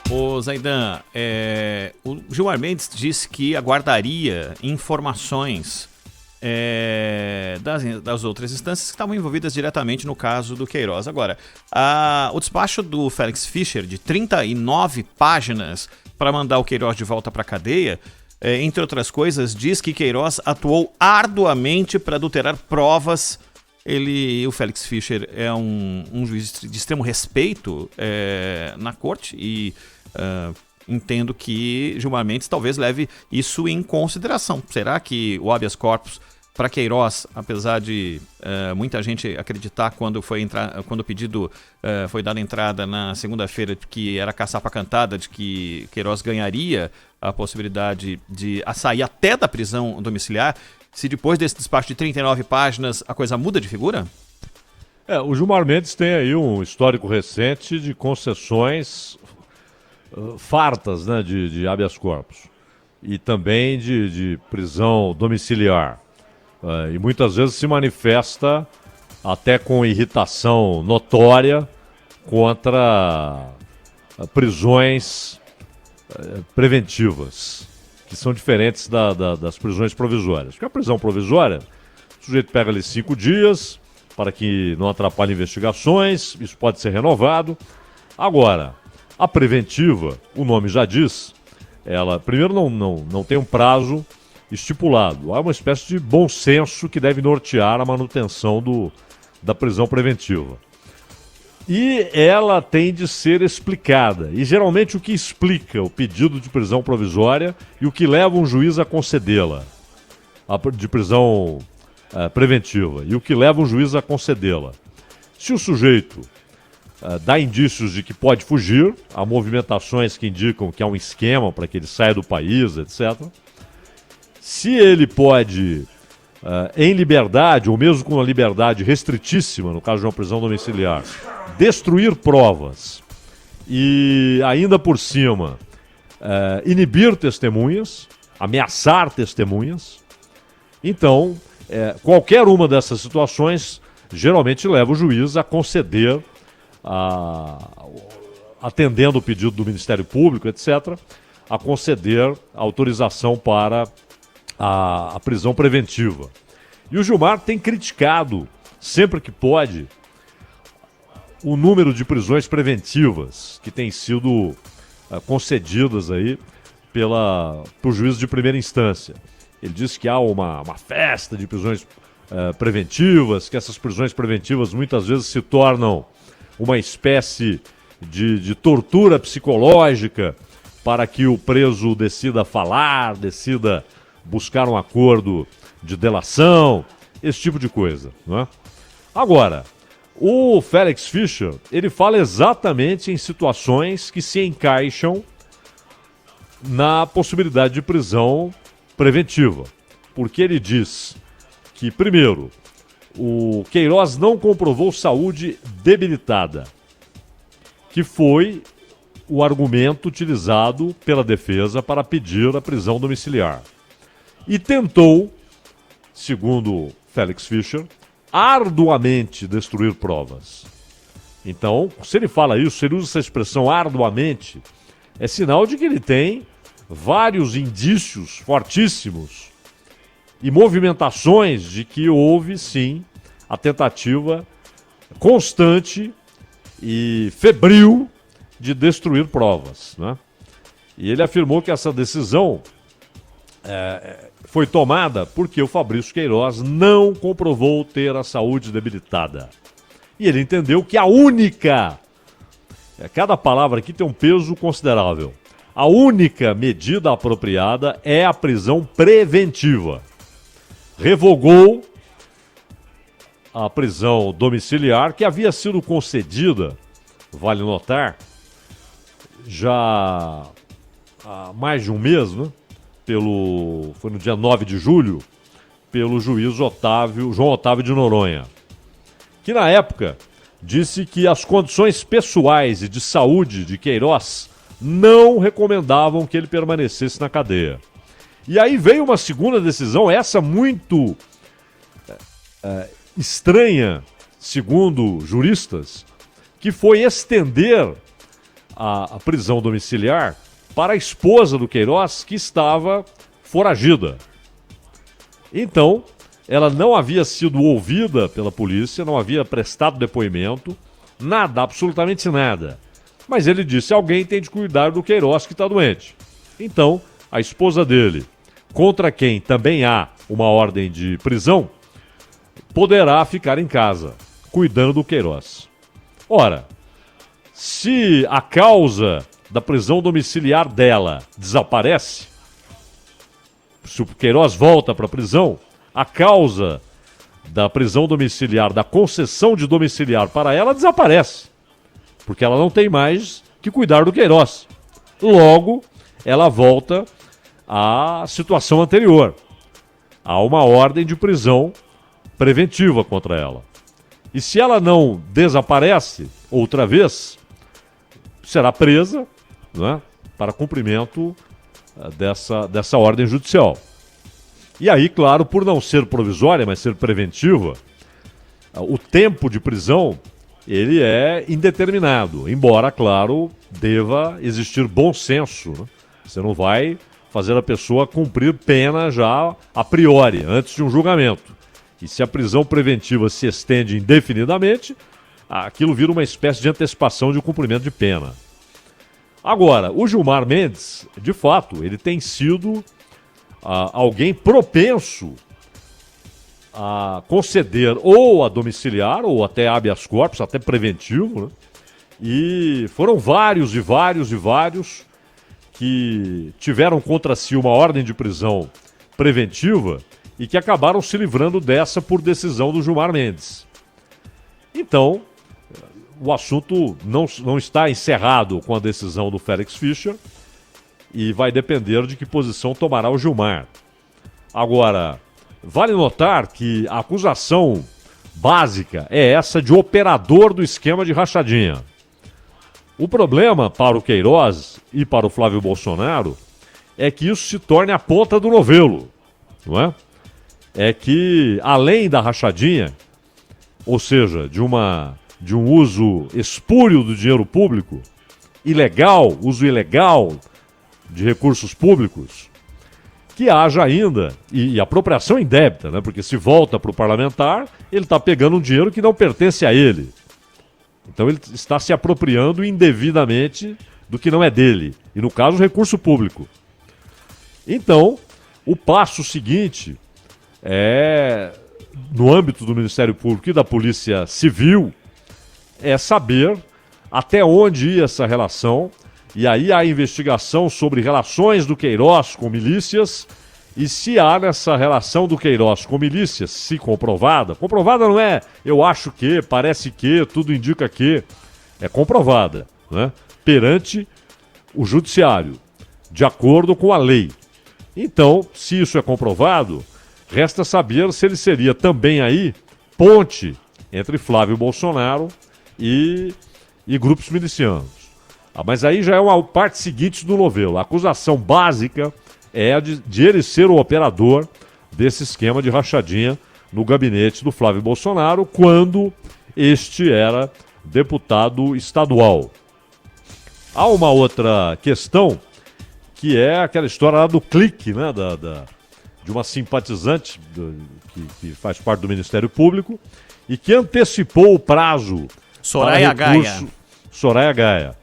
Ô Zaidan, o Gilmar Mendes disse que aguardaria informações das outras instâncias que estavam envolvidas diretamente no caso do Queiroz. Agora, o despacho do Félix Fischer, de 39 páginas para mandar o Queiroz de volta para a cadeia, entre outras coisas, diz que Queiroz atuou arduamente para adulterar provas. O Félix Fischer é um juiz de extremo respeito na corte e entendo que Gilmar Mendes talvez leve isso em consideração. Será que o habeas corpus para Queiroz, apesar de muita gente acreditar quando o pedido foi dado entrada na segunda-feira de que era caçapa cantada, de que Queiroz ganharia a possibilidade de sair até da prisão domiciliar, se depois desse despacho de 39 páginas a coisa muda de figura? O Gilmar Mendes tem aí um histórico recente de concessões fartas, né, de habeas corpus e também de prisão domiciliar. E muitas vezes se manifesta até com irritação notória contra prisões preventivas, que são diferentes das prisões provisórias. Porque a prisão provisória, o sujeito pega ali 5 dias para que não atrapalhe investigações, isso pode ser renovado. Agora, a preventiva, o nome já diz, ela primeiro não tem um prazo estipulado. Há uma espécie de bom senso que deve nortear a manutenção da prisão preventiva. E ela tem de ser explicada. E geralmente o que explica o pedido de prisão provisória e o que leva um juiz a concedê-la, de prisão preventiva, e o que leva um juiz a concedê-la. Se o sujeito dá indícios de que pode fugir, há movimentações que indicam que há um esquema para que ele saia do país, etc. Se ele pode, em liberdade, ou mesmo com uma liberdade restritíssima, no caso de uma prisão domiciliar, destruir provas e, ainda por cima, inibir testemunhas, ameaçar testemunhas, então, qualquer uma dessas situações geralmente leva o juiz a conceder, atendendo o pedido do Ministério Público, etc., a conceder autorização para a prisão preventiva. E o Gilmar tem criticado, sempre que pode, o número de prisões preventivas que têm sido concedidas aí por juízo de primeira instância. Ele diz que há uma festa de prisões preventivas, que essas prisões preventivas muitas vezes se tornam uma espécie de tortura psicológica para que o preso decida falar, decida buscar um acordo de delação, esse tipo de coisa, não é? Agora, o Félix Fischer, ele fala exatamente em situações que se encaixam na possibilidade de prisão preventiva, porque ele diz que, primeiro, o Queiroz não comprovou saúde debilitada, que foi o argumento utilizado pela defesa para pedir a prisão domiciliar. E tentou, segundo Félix Fischer, arduamente destruir provas. Então, se ele fala isso, se ele usa essa expressão arduamente, é sinal de que ele tem vários indícios fortíssimos e movimentações de que houve, sim, a tentativa constante e febril de destruir provas, né? E ele afirmou que essa decisão foi tomada porque o Fabrício Queiroz não comprovou ter a saúde debilitada. E ele entendeu que a única, cada palavra aqui tem um peso considerável, a única medida apropriada é a prisão preventiva. Revogou a prisão domiciliar que havia sido concedida, vale notar, já há mais de um mês, né? Foi no dia 9 de julho, pelo juiz João Otávio de Noronha, que na época disse que as condições pessoais e de saúde de Queiroz não recomendavam que ele permanecesse na cadeia. E aí veio uma segunda decisão, essa muito estranha, segundo juristas, que foi estender a prisão domiciliar para a esposa do Queiroz, que estava foragida. Então, ela não havia sido ouvida pela polícia, não havia prestado depoimento, nada, absolutamente nada. Mas ele disse: alguém tem de cuidar do Queiroz que está doente. Então, a esposa dele, contra quem também há uma ordem de prisão, poderá ficar em casa, cuidando do Queiroz. Ora, se a causa da prisão domiciliar dela desaparece, se o Queiroz volta para a prisão, a causa da prisão domiciliar, da concessão de domiciliar para ela desaparece, porque ela não tem mais que cuidar do Queiroz. Logo, ela volta à situação anterior. Há uma ordem de prisão preventiva contra ela. E se ela não desaparece outra vez, será presa, né, para cumprimento dessa ordem judicial. E aí, claro, por não ser provisória, mas ser preventiva, o tempo de prisão ele é indeterminado, embora, claro, deva existir bom senso, né? Você não vai fazer a pessoa cumprir pena já a priori, antes de um julgamento. E se a prisão preventiva se estende indefinidamente, aquilo vira uma espécie de antecipação de cumprimento de pena. Agora, o Gilmar Mendes, de fato, ele tem sido alguém propenso a conceder ou a domiciliar, ou até habeas corpus, até preventivo, né? E foram vários que tiveram contra si uma ordem de prisão preventiva e que acabaram se livrando dessa por decisão do Gilmar Mendes. Então, o assunto não está encerrado com a decisão do Félix Fischer e vai depender de que posição tomará o Gilmar. Agora, vale notar que a acusação básica é essa de operador do esquema de rachadinha. O problema para o Queiroz e para o Flávio Bolsonaro é que isso se torne a ponta do novelo, não é? É que, além da rachadinha, ou seja, de um uso espúrio do dinheiro público, ilegal, uso ilegal de recursos públicos, que haja ainda, e apropriação indébita, né? Porque se volta para o parlamentar, ele está pegando um dinheiro que não pertence a ele. Então ele está se apropriando indevidamente do que não é dele, e no caso, recurso público. Então, o passo seguinte é, no âmbito do Ministério Público e da Polícia Civil, é saber até onde ia essa relação, e aí há investigação sobre relações do Queiroz com milícias, e se há nessa relação do Queiroz com milícias, se comprovada não é eu acho que, parece que, tudo indica que, é comprovada, né, perante o judiciário, de acordo com a lei. Então, se isso é comprovado, resta saber se ele seria também aí ponte entre Flávio Bolsonaro e grupos milicianos. Mas aí já é uma parte seguinte do novelo. A acusação básica é a de ele ser o operador desse esquema de rachadinha no gabinete do Flávio Bolsonaro, quando este era deputado estadual. Há uma outra questão, que é aquela história lá do clique, né, de uma simpatizante que faz parte do Ministério Público e que antecipou o prazo. Soraya Gaia.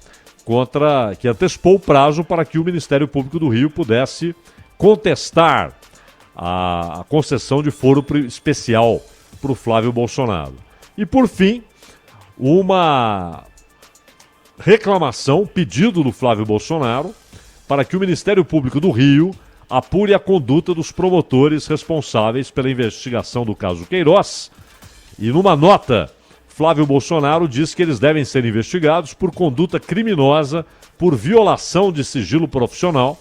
Que antecipou o prazo para que o Ministério Público do Rio pudesse contestar a concessão de foro especial para o Flávio Bolsonaro. E, por fim, uma reclamação, pedido do Flávio Bolsonaro, para que o Ministério Público do Rio apure a conduta dos promotores responsáveis pela investigação do caso Queiroz. E numa nota, Flávio Bolsonaro diz que eles devem ser investigados por conduta criminosa, por violação de sigilo profissional,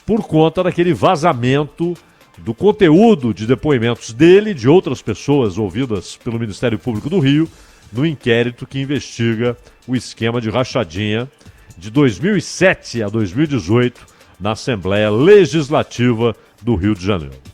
por conta daquele vazamento do conteúdo de depoimentos dele e de outras pessoas ouvidas pelo Ministério Público do Rio no inquérito que investiga o esquema de rachadinha de 2007 a 2018 na Assembleia Legislativa do Rio de Janeiro.